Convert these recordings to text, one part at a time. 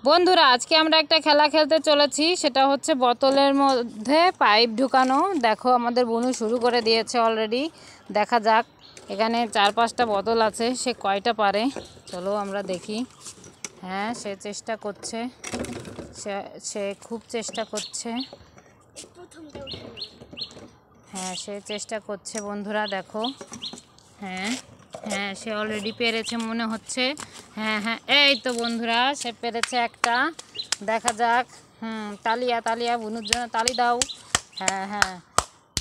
বন্ধুরা আজকে আমরা একটা খেলা খেলতে চলেছি, সেটা হচ্ছে বোতলের মধ্যে পাইপ ঢুকানো। দেখো আমাদের বুনু শুরু করে দিয়েছে অলরেডি। দেখা যাক, এখানে 4-5টা বোতল আছে, সে কয়টা পারে। চলো আমরা দেখি। হ্যাঁ, সে চেষ্টা করছে, সে খুব চেষ্টা করছে। হ্যাঁ, সে চেষ্টা করছে বন্ধুরা, দেখো। হ্যাঁ হ্যাঁ, সে অলরেডি পেরেছে মনে হচ্ছে। হ্যাঁ হ্যাঁ, এই তো বন্ধুরা, সে পেরেছে একটা। দেখা যাক। তালিয়া তালিয়া, বুনুর জন্য তালি দাও। হ্যাঁ হ্যাঁ,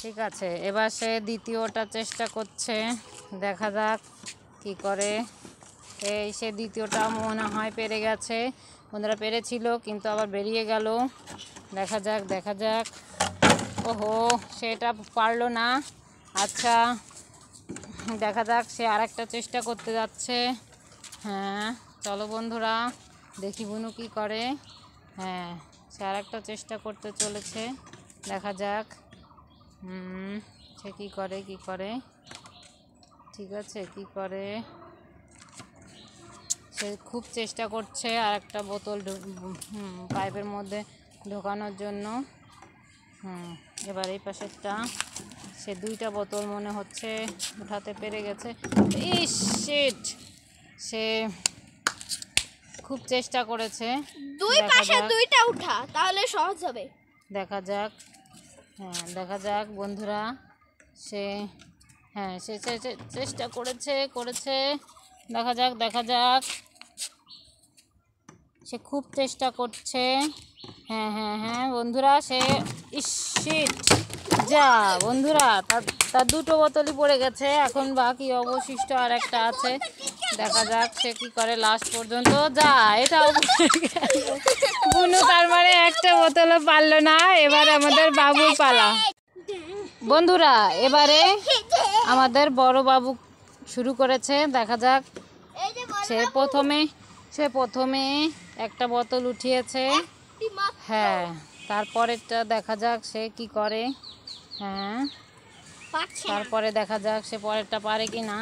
ঠিক আছে। এবার সে দ্বিতীয়টা চেষ্টা করছে, দেখা যাক কি করে। এই সে দ্বিতীয়টা মনে হয় পেরে গেছে। বন্ধুরা পেরেছিল কিন্তু আবার বেরিয়ে গেল। দেখা যাক দেখা যাক। ওহো, সেটা পারলো না। আচ্ছা, দেখা যাক, সে আরেকটা চেষ্টা করতে যাচ্ছে। হ্যাঁ, চলো বন্ধুরা দেখি বুনু কি করে। হ্যাঁ, সে আরেকটা চেষ্টা করতে চলেছে, দেখা যাক। সে কি করে কি করে, ঠিক আছে কি করে। সে খুব চেষ্টা করছে আরেকটা বোতল পাইপের মধ্যে ঢোকানোর জন্য। এবার এই পাশেরটা, সে 2টা বোতল মনে হচ্ছে উঠাতে পেরে গেছে। ইস শিট, সে খুব চেষ্টা করেছে। দুই পাশে 2টা উঠা, তাহলে সহজ হবে। দেখা যাক। হ্যাঁ, দেখা যাক বন্ধুরা। সে হ্যাঁ, সে চেষ্টা করেছে। দেখা যাক দেখা যাক। সে খুব চেষ্টা করছে। হ্যাঁ হ্যাঁ হ্যাঁ বন্ধুরা, সে শিট, যা বন্ধুরা, তার 2টো বোতলই পড়ে গেছে। এখন বাকি অবশিষ্ট আর একটা আছে, দেখা যাক সে কি করে লাস্ট পর্যন্ত। যা, এটাও বুনু তার মানে একটা বোতলও পারলো না। এবার আমাদের বাবুর পালা। বন্ধুরা এবারে আমাদের বড় বাবু শুরু করেছে, দেখা যাক। সে প্রথমে একটা বোতল উঠিয়েছে। হ্যাঁ, তারপরেরটা দেখা যাক সে কি করে। হ্যাঁ, তারপরে দেখা যাক সে পরেরটা পারে কি না।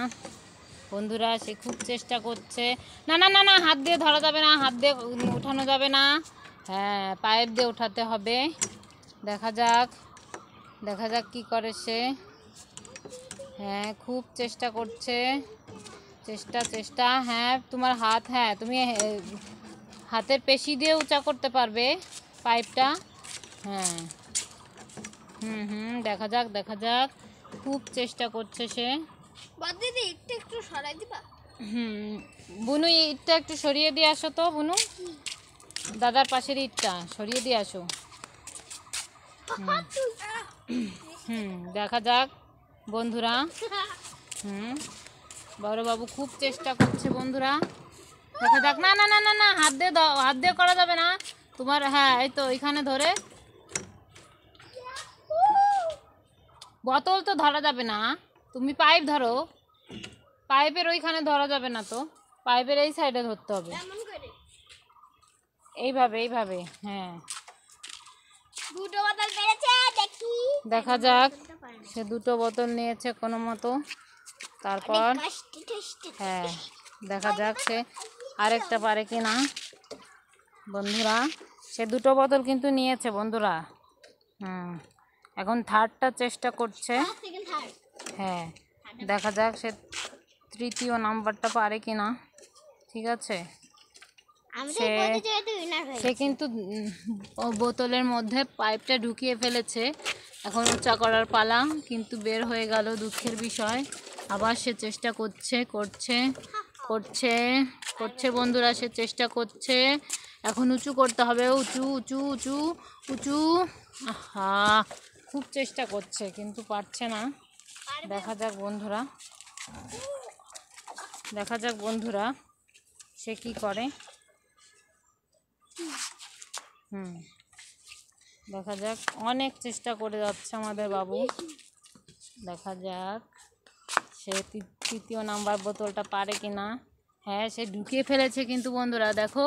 বন্ধুরা সে খুব চেষ্টা করছে। না না না না, হাত দিয়ে ধরা যাবে না, হাত দিয়ে উঠানো যাবে না। হ্যাঁ, পাইপ দিয়ে উঠাতে হবে। দেখা যাক দেখা যাক কি করে সে। হ্যাঁ, খুব চেষ্টা করছে, চেষ্টা। হ্যাঁ, তোমার হাত, হ্যাঁ তুমি হাতের পেশি দিয়ে উঁচা করতে পারবে পাইপটা। হ্যাঁ, দেখা যাক দেখা যাক। খুব চেষ্টা করছে সে। দিদি একটু সরাই দিবা? বুনু, ইটটা একটু সরিয়ে দিয়ে আসো তো বুনু, দাদার পাশের ইটটা সরিয়ে দিয়ে আসো। দেখা যাক বন্ধুরা। বড়বাবু খুব চেষ্টা করছে বন্ধুরা, দেখা যাক। না না না না না, হাত দিয়ে দাও, হাত দিয়ে করা যাবে না তোমার। হ্যাঁ, এই তো এখানে ধরে, বোতল তো ধরা যাবে না, তুমি পাইপ ধরো। পাইপের ওইখানে ধরা যাবে না তো, পাইপের এই সাইডে ধরতে হবে, এইভাবে এইভাবে। হ্যাঁ, 2টো বোতল পেরেছে, দেখি। দেখা যাক, সে 2টো বোতল নিয়েছে কোনো মতো। তারপর হ্যাঁ, দেখা যাক সে আরেকটা পারে কি না। বন্ধুরা সে 2টো বোতল কিন্তু নিয়েছে বন্ধুরা। এখন থার্ডটা চেষ্টা করছে। হ্যাঁ, দেখা যাক সে 3য় নাম্বারটা পারে কি না। ঠিক আছে, সে কিন্তু বোতলের মধ্যে পাইপটা ঢুকিয়ে ফেলেছে। এখন উঁচা করার পালা, কিন্তু বের হয়ে গেল, দুঃখের বিষয়। আবার সে চেষ্টা করছে বন্ধুরা, সে চেষ্টা করছে। এখন উঁচু করতে হবে, উঁচু উঁচু উঁচু উঁচু। আহা, খুব চেষ্টা করছে কিন্তু পারছে না। দেখা যাক বন্ধুরা সে কি করে। দেখা যাক, অনেক চেষ্টা করে যাচ্ছে আমাদের বাবু। দেখা যাক সে 3য় নাম্বার বোতলটা পারে কি না। হ্যাঁ, সে ঢুকিয়ে ফেলেছে কিন্তু বন্ধুরা, দেখো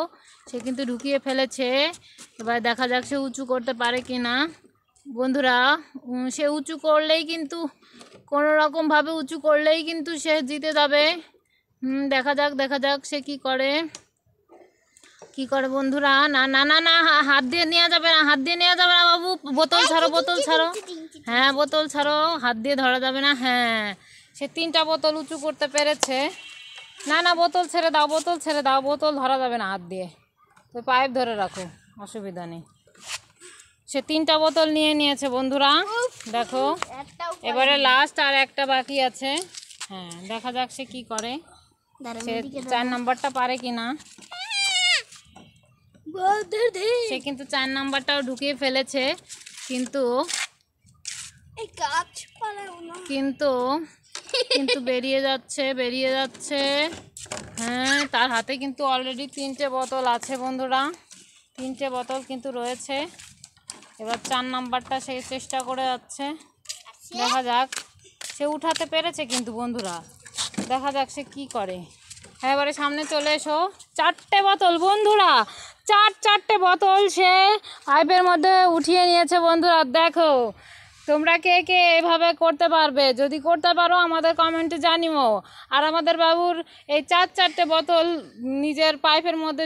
সে কিন্তু ঢুকিয়ে ফেলেছে। এবার দেখা যাক সে উঁচু করতে পারে কি না বন্ধুরা। সে উঁচু করলেই কিন্তু, কোনো রকমভাবে উঁচু করলেই কিন্তু সে জিতে যাবে। দেখা যাক সে কি করে। কি করে বন্ধুরা, না না না না, হাত দিয়ে নেওয়া যাবে না, হাত দিয়ে নেওয়া যাবে না বাবু, বোতল ছাড়ো, বোতল ছাড়ো। হ্যাঁ বোতল ছাড়ো, হাত দিয়ে ধরা যাবে না। হ্যাঁ সে 3টা বোতল উঁচু করতে পেরেছে। না না বোতল ছেড়ে দাও, বোতল ছেড়ে দাও, বোতল ধরা যাবে না হাত দিয়ে, তো পাইপ ধরে রাখো, অসুবিধা নেই। সে 3টা বোতল নিয়ে নিয়েছে বন্ধুরা, দেখো। এবারে লাস্ট আর একটা বাকি আছে। হ্যাঁ দেখা যাক সে কি করে, সে 4 নাম্বারটা পারে কিনা। সে কিন্তু 4 নাম্বারটাও ঢুকিয়ে ফেলেছে, কিন্তু কিন্তু কিন্তু বেরিয়ে যাচ্ছে, বেরিয়ে যাচ্ছে। হ্যাঁ তার হাতে কিন্তু অলরেডি 3টে বোতল আছে বন্ধুরা, 3টে বোতল কিন্তু রয়েছে। এবার 4 নাম্বারটা সে চেষ্টা করে যাচ্ছে, দেখা যাক। সে উঠাতে পেরেছে কিন্তু বন্ধুরা, দেখা যাক সে কি করে। হ্যাঁ এবারে সামনে চলে এসো। 4টে বোতল বন্ধুরা, 4টে বোতল সে পাইপের মধ্যে উঠিয়ে নিয়েছে বন্ধুরা। দেখো তোমরা কে কে এভাবে করতে পারবে, যদি করতে পারো আমাদের কমেন্টে জানিও। আর আমাদের বাবুর এই 4টে বোতল নিজের পাইপের মধ্যে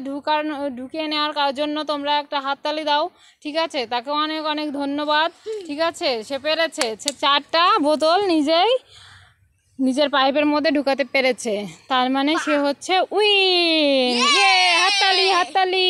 ঢুকিয়ে নেওয়ার জন্য তোমরা একটা হাততালি দাও, ঠিক আছে? তাকে অনেক অনেক ধন্যবাদ, ঠিক আছে? সে পেরেছে, সে 4টা বোতল নিজের পাইপের মধ্যে ঢুকাতে পেরেছে, তার মানে সে হচ্ছে উইন। হাততালি, হাততালি।